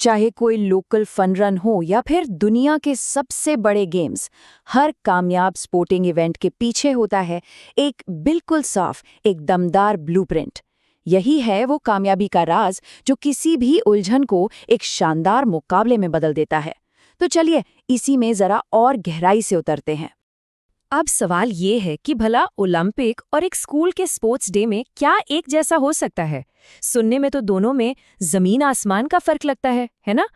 चाहे कोई local fun run हो या फिर दुनिया के सबसे बड़े गेम्स, हर कामयाब स्पोर्टिंग इवेंट के पीछे होता है एक बिल्कुल साफ, एक दमदार ब्लूप्रिंट। यही है वो कामयाबी का राज जो किसी भी उलझन को एक शानदार मुकाबले में बदल देता है। तो चलिए इसी में जरा और गहराई से उतरते हैं। अब सवाल ये है कि भला ओलंपिक और एक स्कूल के स्पोर्ट्स डे में क्या एक जैसा हो सकता है? सुनने में तो दोनों में जमीन आसमान का फर्क लगता है ना?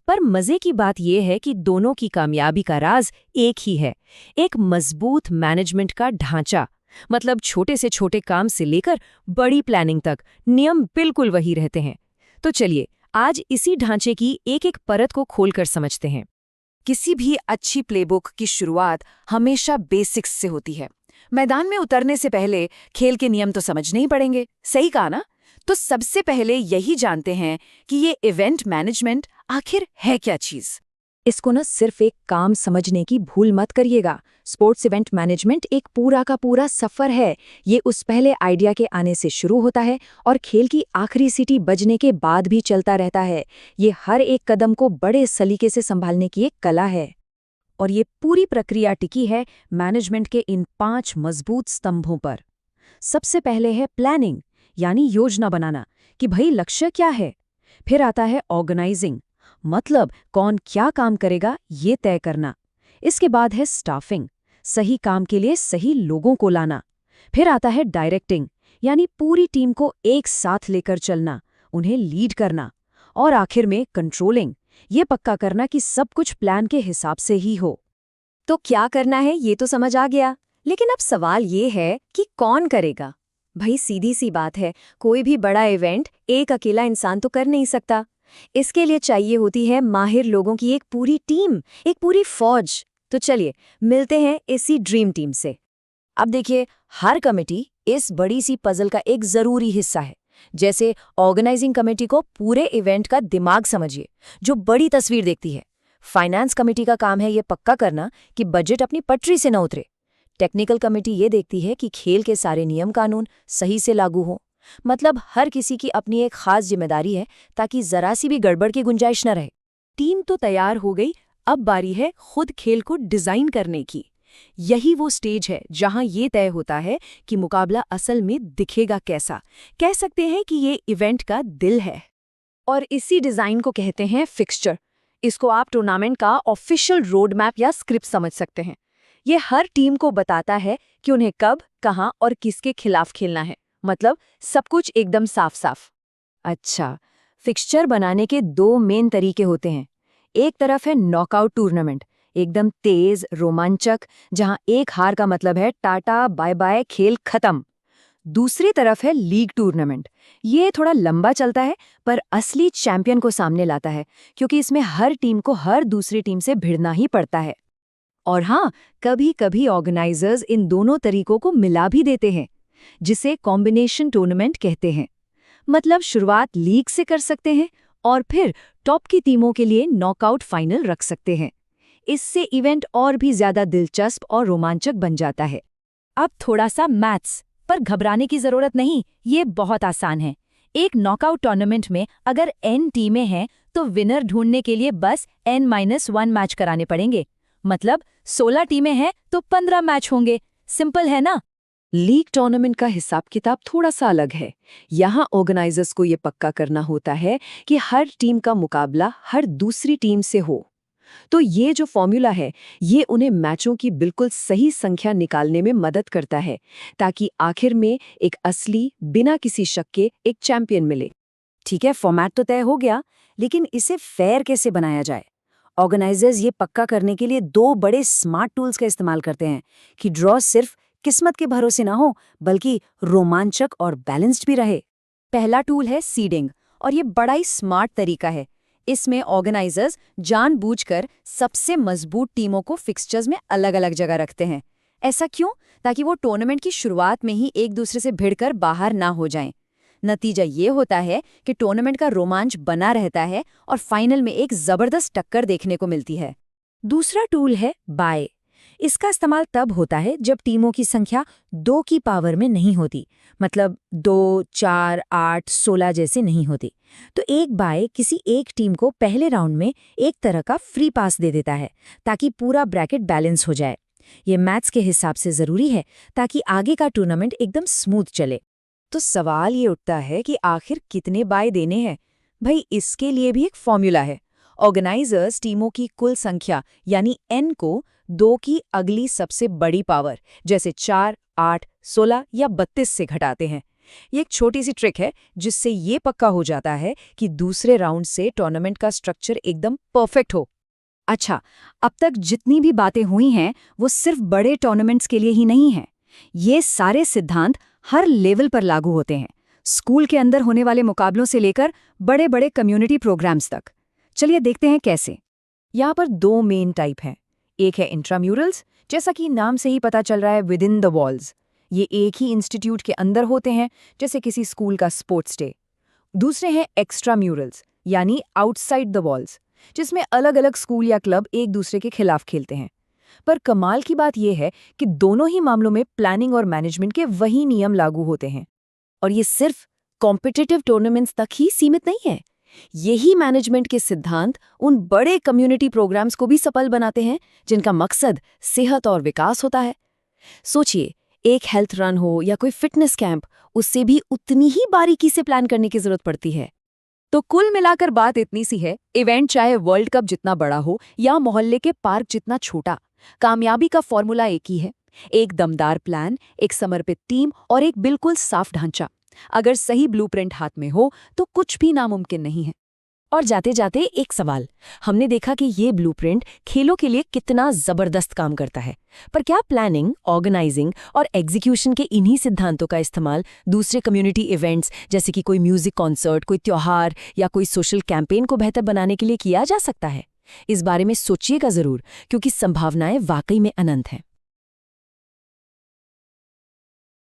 पर मजे की बात यह है कि दोनों की कामयाबी का राज एक ही है, एक मजबूत मैनेजमेंट का ढांचा। मतलब छोटे से छोटे काम से लेकर बड़ी प्लानिंग तक नियम बिल्कुल वही रहते हैं। तो चलिए आज इसी ढांचे की एक एक परत को खोलकर समझते हैं। किसी भी अच्छी प्लेबुक की शुरुआत हमेशा बेसिक्स से होती है। मैदान में उतरने से पहले खेल के नियम तो समझने ही पड़ेंगे, सही कहा ना? तो सबसे पहले यही जानते हैं कि ये इवेंट मैनेजमेंट आखिर है क्या चीज़। इसको न सिर्फ एक काम समझने की भूल मत करिएगा। स्पोर्ट्स इवेंट मैनेजमेंट एक पूरा का पूरा सफर है। ये उस पहले आइडिया के आने से शुरू होता है और खेल की आखिरी सीटी बजने के बाद भी चलता रहता है। ये हर एक कदम को बड़े सलीके से संभालने की एक कला है। और ये पूरी प्रक्रिया टिकी है मैनेजमेंट के इन 5 मजबूत स्तंभों पर। सबसे पहले है प्लानिंग, यानी योजना बनाना कि भाई लक्ष्य क्या है। फिर आता है ऑर्गेनाइजिंग, मतलब कौन क्या काम करेगा ये तय करना। इसके बाद है स्टाफिंग, सही काम के लिए सही लोगों को लाना। फिर आता है डायरेक्टिंग, यानी पूरी टीम को एक साथ लेकर चलना, उन्हें लीड करना। और आखिर में कंट्रोलिंग, ये पक्का करना कि सब कुछ प्लान के हिसाब से ही हो। तो क्या करना है ये तो समझ आ गया, लेकिन अब सवाल ये है कि कौन करेगा। भाई सीधी सी बात है, कोई भी बड़ा इवेंट एक अकेला इंसान तो कर नहीं सकता। इसके लिए चाहिए होती है माहिर लोगों की एक पूरी टीम, एक पूरी फौज। तो चलिए मिलते हैं इसी ड्रीम टीम से। अब देखिए, हर कमेटी इस बड़ी सी पजल का एक जरूरी हिस्सा है। जैसे ऑर्गेनाइजिंग कमेटी को पूरे इवेंट का दिमाग समझिए, जो बड़ी तस्वीर देखती है। फाइनेंस कमेटी का काम है ये पक्का करना कि बजट अपनी पटरी से न उतरे। टेक्निकल कमेटी ये देखती है कि खेल के सारे नियम कानून सही से लागू हों। मतलब हर किसी की अपनी एक खास जिम्मेदारी है ताकि जरा सी भी गड़बड़ की गुंजाइश न रहे। टीम तो तैयार हो गई, अब बारी है खुद खेल को डिजाइन करने की। यही वो स्टेज है जहां ये तय होता है कि मुकाबला असल में दिखेगा कैसा। कह सकते हैं कि ये इवेंट का दिल है। और इसी डिजाइन को कहते हैं फिक्सचर। इसको आप टूर्नामेंट का ऑफिशियल रोड मैप या स्क्रिप्ट समझ सकते हैं। ये हर टीम को बताता है कि उन्हें कब, कहां और किसके खिलाफ खेलना है। मतलब सब कुछ एकदम साफ साफ। अच्छा, फिक्सचर बनाने के 2 मेन तरीके होते हैं। एक तरफ है नॉकआउट टूर्नामेंट, एकदम तेज रोमांचक, जहां एक हार का मतलब है टाटा बाय बाय, खेल खत्म। दूसरी तरफ है लीग टूर्नामेंट। ये थोड़ा लंबा चलता है पर असली चैंपियन को सामने लाता है, क्योंकि इसमें हर टीम को हर दूसरी टीम से भिड़ना ही पड़ता है। और हाँ, कभी कभी ऑर्गेनाइजर्स इन दोनों तरीकों को मिला भी देते हैं, जिसे कॉम्बिनेशन टूर्नामेंट कहते हैं। मतलब शुरुआत लीग से कर सकते हैं और फिर टॉप की टीमों के लिए नॉकआउट फाइनल रख सकते हैं। इससे इवेंट और भी ज्यादा दिलचस्प और रोमांचक बन जाता है। अब थोड़ा सा मैथ्स, पर घबराने की जरूरत नहीं, ये बहुत आसान है। एक नॉकआउट टूर्नामेंट में अगर n टीमें हैं तो विनर ढूंढने के लिए बस n-1 मैच कराने पड़ेंगे। मतलब 16 टीमें हैं तो 15 मैच होंगे। सिंपल है ना? लीग टूर्नामेंट का हिसाब किताब थोड़ा सा अलग है। यहाँ ऑर्गेनाइजर्स को ये पक्का करना होता है कि हर टीम का मुकाबला हर दूसरी टीम से हो। तो ये जो फॉर्मूला है, ये उन्हें मैचों की बिल्कुल सही संख्या निकालने में मदद करता है, ताकि आखिर में एक असली, बिना किसी शक के एक चैंपियन मिले। ठीक है, फॉर्मेट तो तय हो गया, लेकिन इसे फेयर कैसे बनाया जाए? ऑर्गेनाइजर्स ये पक्का करने के लिए 2 बड़े स्मार्ट टूल्स का इस्तेमाल करते हैं कि ड्रॉ सिर्फ किस्मत के भरोसे ना हो, बल्कि रोमांचक और बैलेंस्ड भी रहे। पहला टूल है सीडिंग, और ये बड़ा ही स्मार्ट तरीका है। इसमें ऑर्गेनाइजर्स जानबूझकर सबसे मजबूत टीमों को फिक्सचर्स में अलग-अलग जगह रखते हैं। ऐसा क्यों? ताकि वो टूर्नामेंट की शुरुआत में ही एक दूसरे से भिड़कर बाहर ना हो जाएं। नतीजा ये होता है कि टूर्नामेंट का रोमांच बना रहता है और फाइनल में एक जबरदस्त टक्कर देखने को मिलती है। दूसरा टूल है बाय। इसका इस्तेमाल तब होता है जब टीमों की संख्या 2 की पावर में नहीं होती, मतलब 2, 4, 8, 16 जैसे नहीं होती। तो एक बाय किसी एक टीम को पहले राउंड में एक तरह का फ्री पास दे देता है ताकि पूरा ब्रैकेट बैलेंस हो जाए। ये मैथ्स के हिसाब से ज़रूरी है ताकि आगे का टूर्नामेंट एकदम स्मूथ चले। तो सवाल ये उठता है कि आखिर कितने बाय देने हैं। भाई, इसके लिए भी एक फॉर्मूला है। ऑर्गेनाइजर्स टीमों की कुल संख्या यानी n को 2 की अगली सबसे बड़ी पावर जैसे 4, 8, 16 या 32 से घटाते हैं। ये एक छोटी सी ट्रिक है जिससे ये पक्का हो जाता है कि दूसरे राउंड से टूर्नामेंट का स्ट्रक्चर एकदम परफेक्ट हो। अच्छा, अब तक जितनी भी बातें हुई हैं वो सिर्फ बड़े टूर्नामेंट्स के लिए ही नहीं हैं। ये सारे सिद्धांत हर लेवल पर लागू होते हैं, स्कूल के अंदर होने वाले मुकाबलों से लेकर बड़े बड़े कम्युनिटी प्रोग्राम्स तक। चलिए देखते हैं कैसे। यहाँ पर 2 मेन टाइप हैं। एक है इंट्राम्यूरल्स, जैसा कि नाम से ही पता चल रहा है, विद इन द वॉल्स। ये एक ही इंस्टीट्यूट के अंदर होते हैं, जैसे किसी स्कूल का स्पोर्ट्स डे। दूसरे हैं एक्स्ट्राम्यूरल्स, यानी आउटसाइड द वॉल्स, जिसमें अलग अलग स्कूल या क्लब एक दूसरे के खिलाफ खेलते हैं। पर कमाल की बात यह है कि दोनों ही मामलों में प्लानिंग और मैनेजमेंट के वही नियम लागू होते हैं। और ये सिर्फ कॉम्पिटिटिव टूर्नामेंट्स तक ही सीमित नहीं है। यही मैनेजमेंट के सिद्धांत उन बड़े कम्युनिटी प्रोग्राम्स को भी सफल बनाते हैं जिनका मकसद सेहत और विकास होता है। सोचिए, एक हेल्थ रन हो या कोई फिटनेस कैंप, उससे भी उतनी ही बारीकी से प्लान करने की जरूरत पड़ती है। तो कुल मिलाकर बात इतनी सी है, इवेंट चाहे वर्ल्ड कप जितना बड़ा हो या मोहल्ले के पार्क जितना छोटा, कामयाबी का फॉर्मूला एक ही है। एक दमदार प्लान, एक समर्पित टीम और एक बिल्कुल साफ ढांचा। अगर सही ब्लूप्रिंट हाथ में हो तो कुछ भी नामुमकिन नहीं है। और जाते जाते एक सवाल, हमने देखा कि ये ब्लूप्रिंट खेलों के लिए कितना जबरदस्त काम करता है, पर क्या प्लानिंग, ऑर्गेनाइजिंग और एग्जीक्यूशन के इन्हीं सिद्धांतों का इस्तेमाल दूसरे कम्युनिटी इवेंट्स जैसे कि कोई म्यूजिक कॉन्सर्ट, कोई त्योहार या कोई सोशल कैंपेन को बेहतर बनाने के लिए किया जा सकता है? इस बारे में सोचिएगा जरूर, क्योंकि संभावनाएं वाकई में अनंत हैं।